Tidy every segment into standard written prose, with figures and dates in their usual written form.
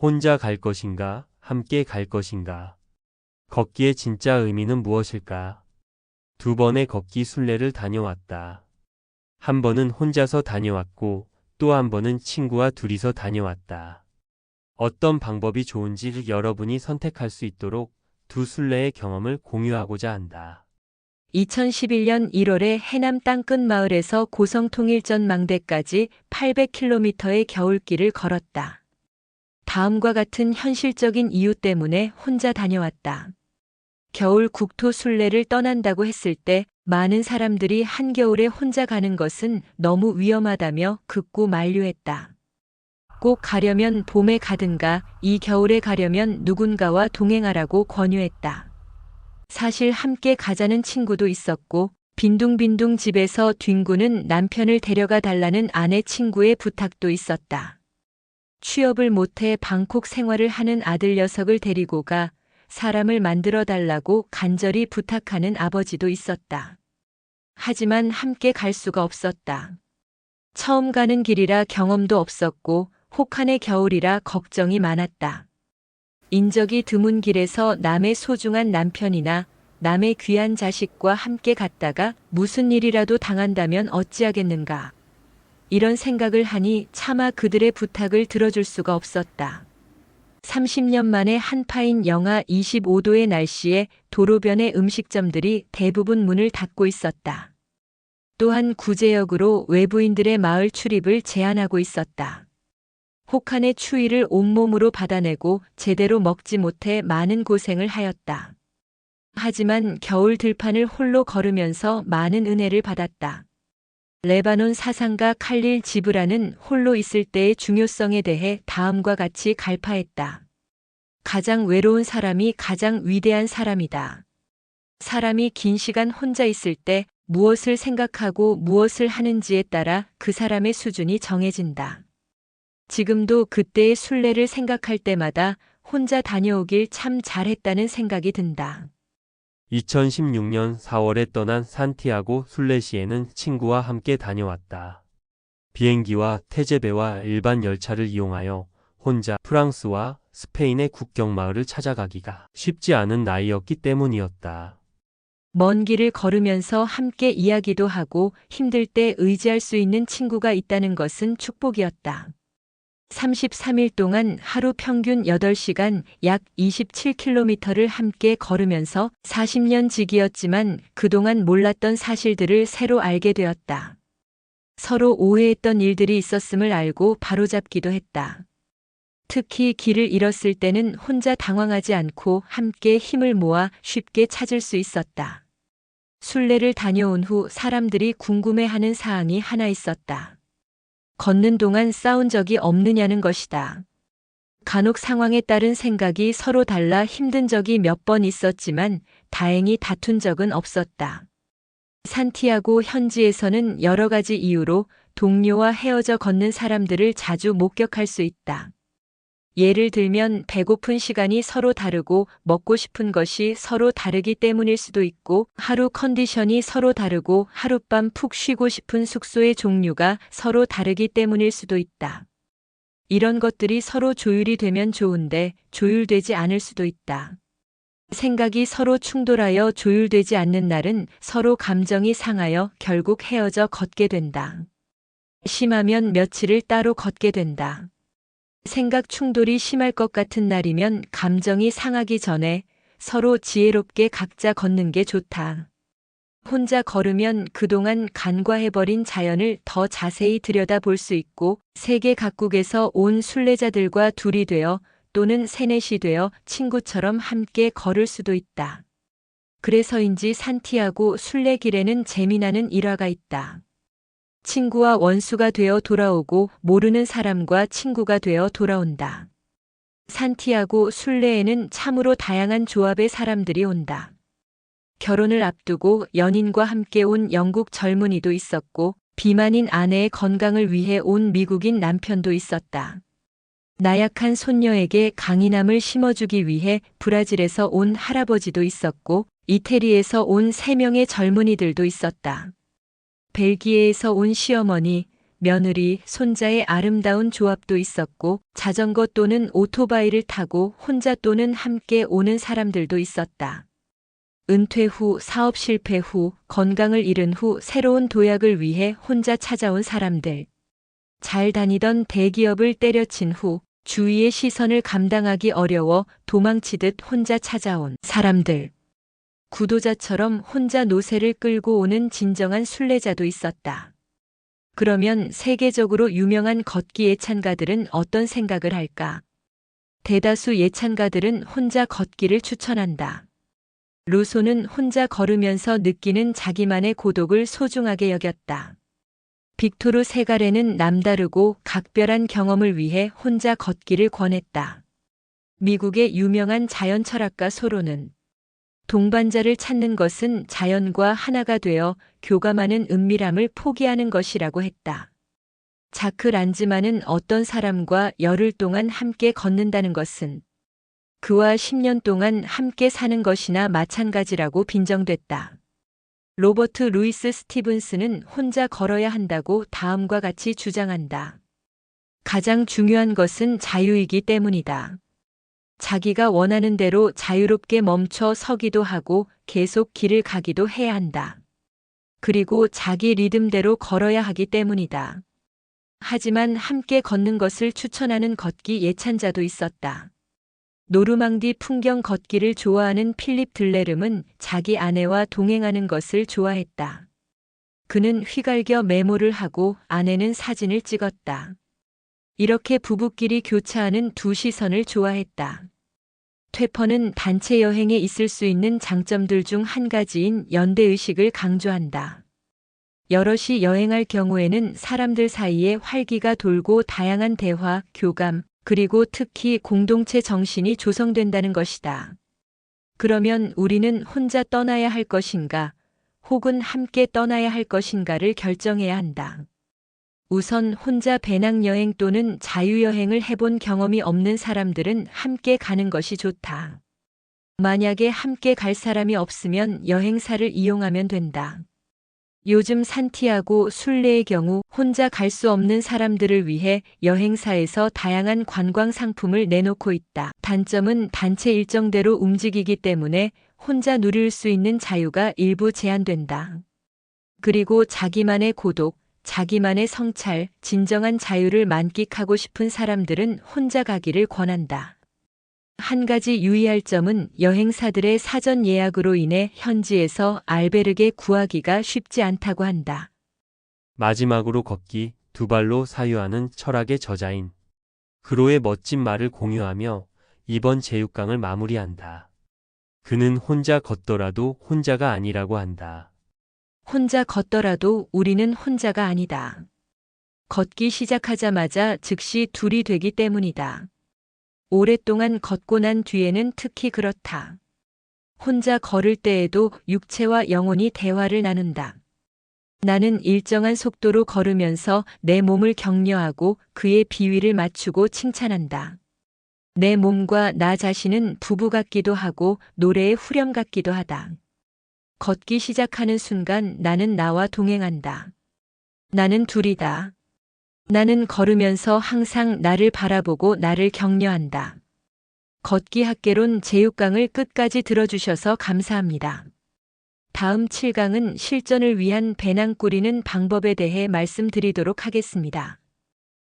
혼자 갈 것인가, 함께 갈 것인가? 걷기의 진짜 의미는 무엇일까? 두 번의 걷기 순례를 다녀왔다. 한 번은 혼자서 다녀왔고 또 한 번은 친구와 둘이서 다녀왔다. 어떤 방법이 좋은지 여러분이 선택할 수 있도록 두 순례의 경험을 공유하고자 한다. 2011년 1월에 해남 땅끝 마을에서 고성 통일전 망대까지 800km의 겨울길을 걸었다. 다음과 같은 현실적인 이유 때문에 혼자 다녀왔다. 겨울 국토 순례를 떠난다고 했을 때 많은 사람들이 한겨울에 혼자 가는 것은 너무 위험하다며 극구 만류했다. 꼭 가려면 봄에 가든가 이 겨울에 가려면 누군가와 동행하라고 권유했다. 사실 함께 가자는 친구도 있었고 빈둥빈둥 집에서 뒹구는 남편을 데려가 달라는 아내 친구의 부탁도 있었다. 취업을 못해 방콕 생활을 하는 아들 녀석을 데리고 가 사람을 만들어 달라고 간절히 부탁하는 아버지도 있었다. 하지만 함께 갈 수가 없었다. 처음 가는 길이라 경험도 없었고 혹한의 겨울이라 걱정이 많았다. 인적이 드문 길에서 남의 소중한 남편이나 남의 귀한 자식과 함께 갔다가 무슨 일이라도 당한다면 어찌하겠는가. 이런 생각을 하니 차마 그들의 부탁을 들어줄 수가 없었다. 30년 만에 한파인 영하 25도의 날씨에 도로변의 음식점들이 대부분 문을 닫고 있었다. 또한 구제역으로 외부인들의 마을 출입을 제한하고 있었다. 혹한의 추위를 온몸으로 받아내고 제대로 먹지 못해 많은 고생을 하였다. 하지만 겨울 들판을 홀로 걸으면서 많은 은혜를 받았다. 레바논 사상가 칼릴 지브란은 홀로 있을 때의 중요성에 대해 다음과 같이 갈파했다. 가장 외로운 사람이 가장 위대한 사람이다. 사람이 긴 시간 혼자 있을 때 무엇을 생각하고 무엇을 하는지에 따라 그 사람의 수준이 정해진다. 지금도 그때의 순례를 생각할 때마다 혼자 다녀오길 참 잘했다는 생각이 든다. 2016년 4월에 떠난 산티아고 순례시에는 친구와 함께 다녀왔다. 비행기와 태제배와 일반 열차를 이용하여 혼자 프랑스와 스페인의 국경 마을을 찾아가기가 쉽지 않은 나이였기 때문이었다. 먼 길을 걸으면서 함께 이야기도 하고 힘들 때 의지할 수 있는 친구가 있다는 것은 축복이었다. 33일 동안 하루 평균 8시간 약 27km를 함께 걸으면서 40년 지기였지만 그동안 몰랐던 사실들을 새로 알게 되었다. 서로 오해했던 일들이 있었음을 알고 바로잡기도 했다. 특히 길을 잃었을 때는 혼자 당황하지 않고 함께 힘을 모아 쉽게 찾을 수 있었다. 순례를 다녀온 후 사람들이 궁금해하는 사항이 하나 있었다. 걷는 동안 싸운 적이 없느냐는 것이다. 간혹 상황에 따른 생각이 서로 달라 힘든 적이 몇 번 있었지만 다행히 다툰 적은 없었다. 산티아고 현지에서는 여러 가지 이유로 동료와 헤어져 걷는 사람들을 자주 목격할 수 있다. 예를 들면 배고픈 시간이 서로 다르고 먹고 싶은 것이 서로 다르기 때문일 수도 있고 하루 컨디션이 서로 다르고 하룻밤 푹 쉬고 싶은 숙소의 종류가 서로 다르기 때문일 수도 있다. 이런 것들이 서로 조율이 되면 좋은데 조율되지 않을 수도 있다. 생각이 서로 충돌하여 조율되지 않는 날은 서로 감정이 상하여 결국 헤어져 걷게 된다. 심하면 며칠을 따로 걷게 된다. 생각 충돌이 심할 것 같은 날이면 감정이 상하기 전에 서로 지혜롭게 각자 걷는 게 좋다. 혼자 걸으면 그동안 간과해버린 자연을 더 자세히 들여다볼 수 있고 세계 각국에서 온 순례자들과 둘이 되어 또는 세넷이 되어 친구처럼 함께 걸을 수도 있다. 그래서인지 산티아고 순례길에는 재미나는 일화가 있다. 친구와 원수가 되어 돌아오고 모르는 사람과 친구가 되어 돌아온다. 산티아고 순례에는 참으로 다양한 조합의 사람들이 온다. 결혼을 앞두고 연인과 함께 온 영국 젊은이도 있었고 비만인 아내의 건강을 위해 온 미국인 남편도 있었다. 나약한 손녀에게 강인함을 심어주기 위해 브라질에서 온 할아버지도 있었고 이태리에서 온 3명의 젊은이들도 있었다. 벨기에에서 온 시어머니, 며느리, 손자의 아름다운 조합도 있었고 자전거 또는 오토바이를 타고 혼자 또는 함께 오는 사람들도 있었다. 은퇴 후, 사업 실패 후, 건강을 잃은 후 새로운 도약을 위해 혼자 찾아온 사람들. 잘 다니던 대기업을 때려친 후 주위의 시선을 감당하기 어려워 도망치듯 혼자 찾아온 사람들. 구도자처럼 혼자 노새를 끌고 오는 진정한 순례자도 있었다. 그러면 세계적으로 유명한 걷기 예찬가들은 어떤 생각을 할까? 대다수 예찬가들은 혼자 걷기를 추천한다. 루소는 혼자 걸으면서 느끼는 자기만의 고독을 소중하게 여겼다. 빅토르 세가레는 남다르고 각별한 경험을 위해 혼자 걷기를 권했다. 미국의 유명한 자연 철학가 소로는 동반자를 찾는 것은 자연과 하나가 되어 교감하는 은밀함을 포기하는 것이라고 했다. 자크 란즈만은 어떤 사람과 열흘 동안 함께 걷는다는 것은 그와 10년 동안 함께 사는 것이나 마찬가지라고 빈정댔다. 로버트 루이스 스티븐스는 혼자 걸어야 한다고 다음과 같이 주장한다. 가장 중요한 것은 자유이기 때문이다. 자기가 원하는 대로 자유롭게 멈춰 서기도 하고 계속 길을 가기도 해야 한다. 그리고 자기 리듬대로 걸어야 하기 때문이다. 하지만 함께 걷는 것을 추천하는 걷기 예찬자도 있었다. 노르망디 풍경 걷기를 좋아하는 필립 들레름은 자기 아내와 동행하는 것을 좋아했다. 그는 휘갈겨 메모를 하고 아내는 사진을 찍었다. 이렇게 부부끼리 교차하는 두 시선을 좋아했다. 퇴퍼는 단체 여행에 있을 수 있는 장점들 중 한 가지인 연대의식을 강조한다. 여럿이 여행할 경우에는 사람들 사이에 활기가 돌고 다양한 대화, 교감, 그리고 특히 공동체 정신이 조성된다는 것이다. 그러면 우리는 혼자 떠나야 할 것인가, 혹은 함께 떠나야 할 것인가를 결정해야 한다. 우선 혼자 배낭여행 또는 자유여행을 해본 경험이 없는 사람들은 함께 가는 것이 좋다. 만약에 함께 갈 사람이 없으면 여행사를 이용하면 된다. 요즘 산티아고 순례의 경우 혼자 갈 수 없는 사람들을 위해 여행사에서 다양한 관광 상품을 내놓고 있다. 단점은 단체 일정대로 움직이기 때문에 혼자 누릴 수 있는 자유가 일부 제한된다. 그리고 자기만의 고독, 자기만의 성찰, 진정한 자유를 만끽하고 싶은 사람들은 혼자 가기를 권한다. 한 가지 유의할 점은 여행사들의 사전 예약으로 인해 현지에서 알베르게 구하기가 쉽지 않다고 한다. 마지막으로 걷기, 두 발로 사유하는 철학의 저자인 그로의 멋진 말을 공유하며 이번 제육강을 마무리한다. 그는 혼자 걷더라도 혼자가 아니라고 한다. 혼자 걷더라도 우리는 혼자가 아니다. 걷기 시작하자마자 즉시 둘이 되기 때문이다. 오랫동안 걷고 난 뒤에는 특히 그렇다. 혼자 걸을 때에도 육체와 영혼이 대화를 나눈다. 나는 일정한 속도로 걸으면서 내 몸을 격려하고 그의 비위를 맞추고 칭찬한다. 내 몸과 나 자신은 부부 같기도 하고 노래의 후렴 같기도 하다. 걷기 시작하는 순간 나는 나와 동행한다. 나는 둘이다. 나는 걸으면서 항상 나를 바라보고 나를 격려한다. 걷기 학개론 제육강을 끝까지 들어주셔서 감사합니다. 다음 7강은 실전을 위한 배낭 꾸리는 방법에 대해 말씀드리도록 하겠습니다.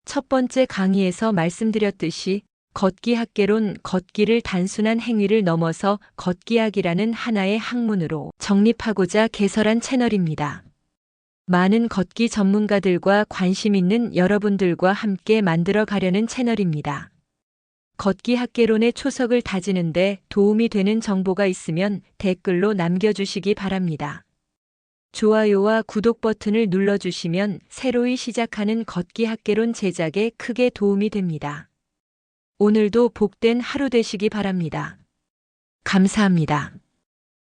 첫 번째 강의에서 말씀드렸듯이 걷기 학개론, 걷기를 단순한 행위를 넘어서 걷기학이라는 하나의 학문으로 정립하고자 개설한 채널입니다. 많은 걷기 전문가들과 관심 있는 여러분들과 함께 만들어 가려는 채널입니다. 걷기 학개론의 초석을 다지는데 도움이 되는 정보가 있으면 댓글로 남겨주시기 바랍니다. 좋아요와 구독 버튼을 눌러주시면 새로이 시작하는 걷기 학개론 제작에 크게 도움이 됩니다. 오늘도 복된 하루 되시기 바랍니다. 감사합니다.